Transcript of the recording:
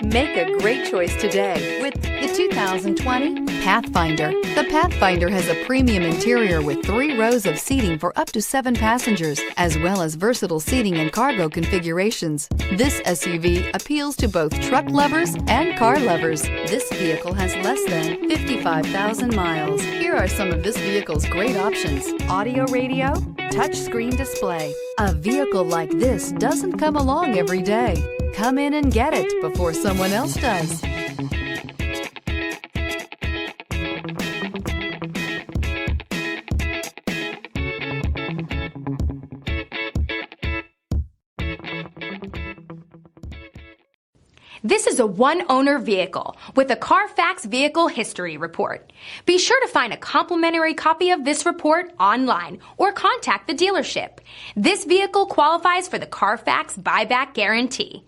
Make a great choice today with the 2020 Pathfinder. The Pathfinder has a premium interior with 3 rows of seating for up to 7 passengers, as well as versatile seating and cargo configurations. This SUV appeals to both truck lovers and car lovers. This vehicle has less than 55,000 miles. Here are some of this vehicle's great options: audio radio, touchscreen display. A vehicle like this doesn't come along every day. Come in and get it before someone else does. This is a one-owner vehicle with a Carfax Vehicle History Report. Be sure to find a complimentary copy of this report online or contact the dealership. This vehicle qualifies for the Carfax Buyback Guarantee.